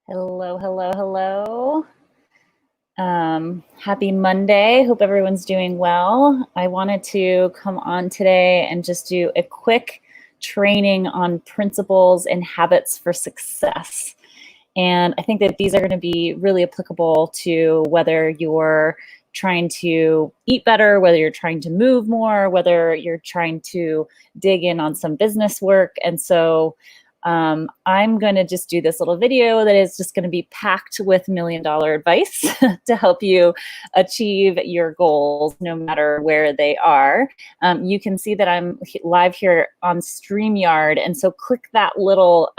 Hello, hello, hello. Happy Monday. Hope everyone's doing well. I wanted to come on today and just do a quick training on principles and habits for success. And I think that these are going to be really applicable to whether you're trying to eat better, whether you're trying to move more, whether you're trying to dig in on some business work. And so I'm going to just do this little video that is just going to be packed with $1,000,000 advice to help you achieve your goals no matter where they are. You can see that I'm live here on StreamYard, and so click that little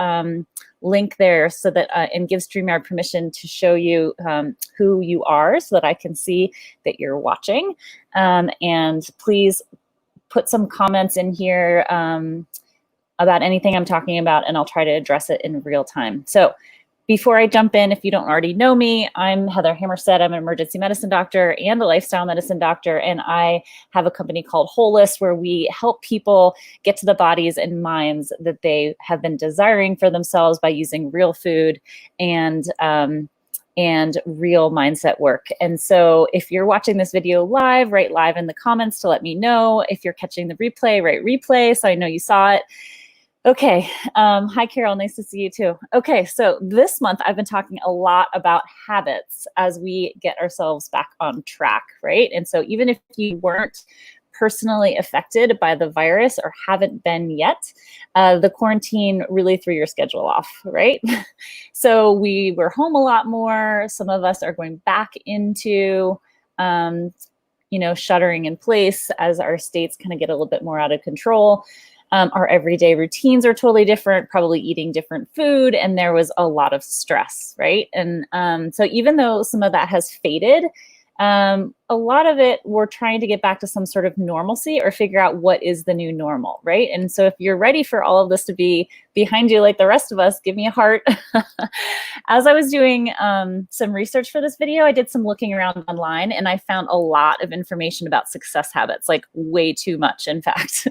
link there so that and give StreamYard permission to show you who you are so that I can see that you're watching. And please put some comments in here about anything I'm talking about, and I'll try to address it in real time. So before I jump in, if you don't already know me, I'm Heather Hammerstedt. I'm an emergency medicine doctor and a lifestyle medicine doctor, and I have a company called Wholeness where we help people get to the bodies and minds that they have been desiring for themselves by using real food and real mindset work. And so if you're watching this video live, write live in the comments to let me know. If you're catching the replay, write replay so I know you saw it. Okay. Hi, Carol. Nice to see you too. Okay. So this month I've been talking a lot about habits as we get ourselves back on track, right? And so even if you weren't personally affected by the virus or haven't been yet, the quarantine really threw your schedule off, right? So we were home a lot more. Some of us are going back into, shuttering in place as our states kind of get a little bit more out of control. Our everyday routines are totally different, probably eating different food, and there was a lot of stress, right? And so even though some of that has faded, a lot of it, we're trying to get back to some sort of normalcy or figure out what is the new normal, right? And so if you're ready for all of this to be behind you like the rest of us, give me a heart. As I was doing some research for this video, I did some looking around online, and I found a lot of information about success habits, like way too much, in fact.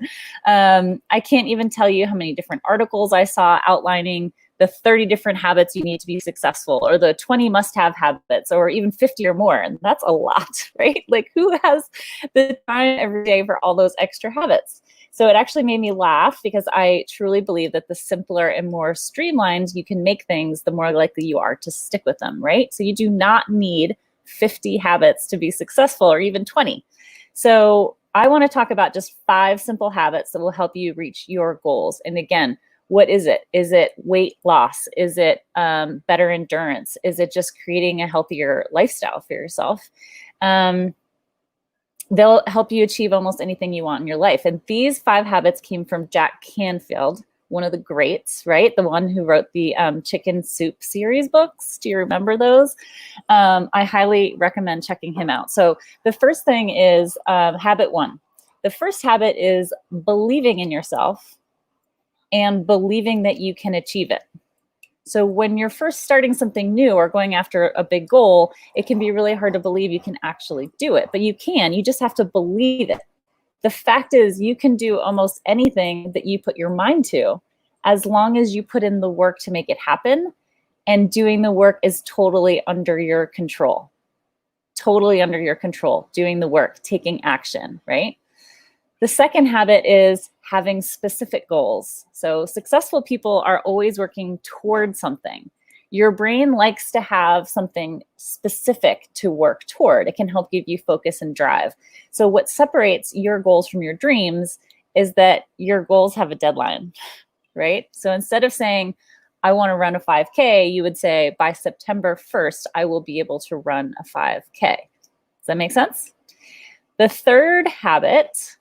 I can't even tell you how many different articles I saw outlining the 30 different habits you need to be successful, or the 20 must-have habits, or even 50 or more. And that's a lot, right? Like, who has the time every day for all those extra habits? So it actually made me laugh because I truly believe that the simpler and more streamlined you can make things, the more likely you are to stick with them, right? So you do not need 50 habits to be successful, or even 20. So I want to talk about just 5 simple habits that will help you reach your goals. And again, what is it? Is it weight loss? Is it better endurance? Is it just creating a healthier lifestyle for yourself? They'll help you achieve almost anything you want in your life. And these 5 habits came from Jack Canfield, one of the greats, right? The one who wrote the Chicken Soup series books. Do you remember those? I highly recommend checking him out. So the first thing is habit 1. The first habit is believing in yourself and believing that you can achieve it. So when you're first starting something new or going after a big goal, it can be really hard to believe you can actually do it, but you can. You just have to believe it. The fact is, you can do almost anything that you put your mind to, as long as you put in the work to make it happen, and doing the work is totally under your control. Totally under your control, doing the work, taking action, right? The second habit is having specific goals. So successful people are always working towards something. Your brain likes to have something specific to work toward. It can help give you focus and drive. So what separates your goals from your dreams is that your goals have a deadline, right? So instead of saying, I want to run a 5K, you would say, by September 1st, I will be able to run a 5K. Does that make sense? The third habit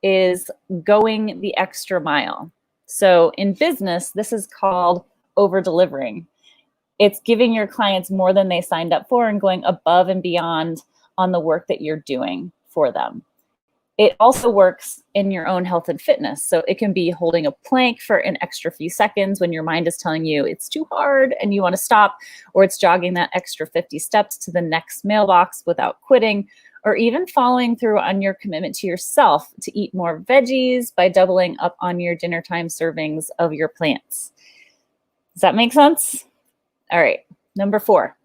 is going the extra mile. So in business, this is called over-delivering. It's giving your clients more than they signed up for and going above and beyond on the work that you're doing for them. It also works in your own health and fitness. So it can be holding a plank for an extra few seconds when your mind is telling you it's too hard and you want to stop, or it's jogging that extra 50 steps to the next mailbox without quitting, or even following through on your commitment to yourself to eat more veggies by doubling up on your dinner time servings of your plants. Does that make sense? All right, number 4.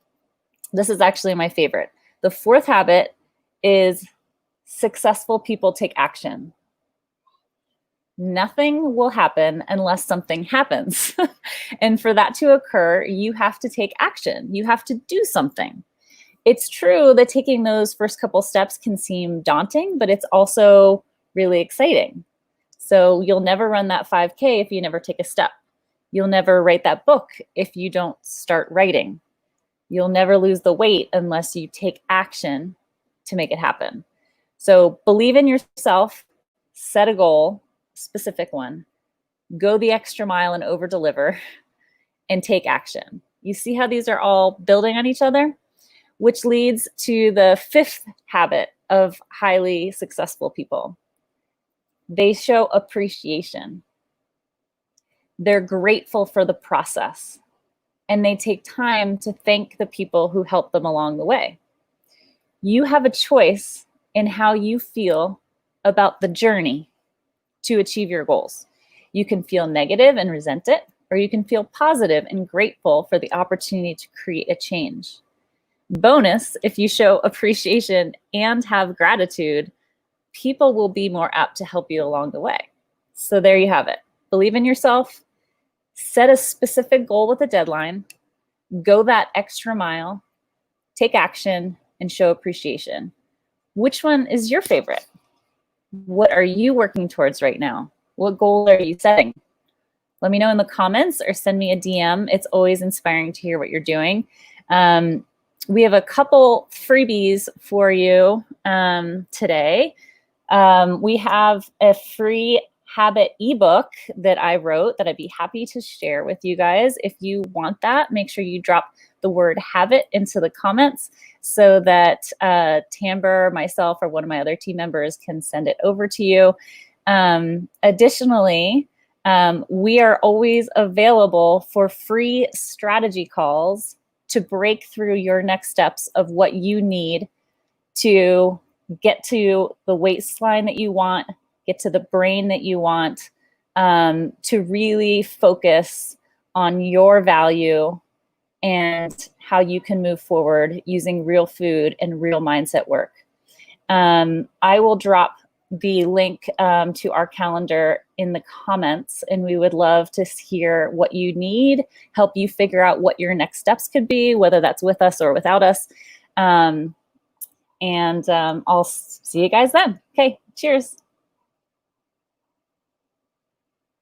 This is actually my favorite. The 4th habit is successful people take action. Nothing will happen unless something happens. And for that to occur, you have to take action. You have to do something. It's true that taking those first couple steps can seem daunting, but it's also really exciting. So you'll never run that 5K if you never take a step. You'll never write that book if you don't start writing. You'll never lose the weight unless you take action to make it happen. So believe in yourself, set a goal, specific one, go the extra mile and over deliver, and take action. You see how these are all building on each other? Which leads to the 5th habit of highly successful people. They show appreciation. They're grateful for the process, and they take time to thank the people who helped them along the way. You have a choice in how you feel about the journey to achieve your goals. You can feel negative and resent it, or you can feel positive and grateful for the opportunity to create a change. Bonus, if you show appreciation and have gratitude, people will be more apt to help you along the way. So there you have it. Believe in yourself, set a specific goal with a deadline, go that extra mile, take action, and show appreciation. Which one is your favorite? What are you working towards right now? What goal are you setting? Let me know in the comments or send me a DM. It's always inspiring to hear what you're doing. We have a couple freebies for you today. We have a free habit ebook that I wrote that I'd be happy to share with you guys. If you want that, make sure you drop the word habit into the comments so that Tamber, myself, or one of my other team members can send it over to you. Additionally, we are always available for free strategy calls to break through your next steps of what you need to get to the waistline that you want, get to the brain that you want, to really focus on your value and how you can move forward using real food and real mindset work. I will drop the link to our calendar in the comments, and we would love to hear what you need, help you figure out what your next steps could be, whether that's with us or without us. And I'll see you guys then. Okay, cheers.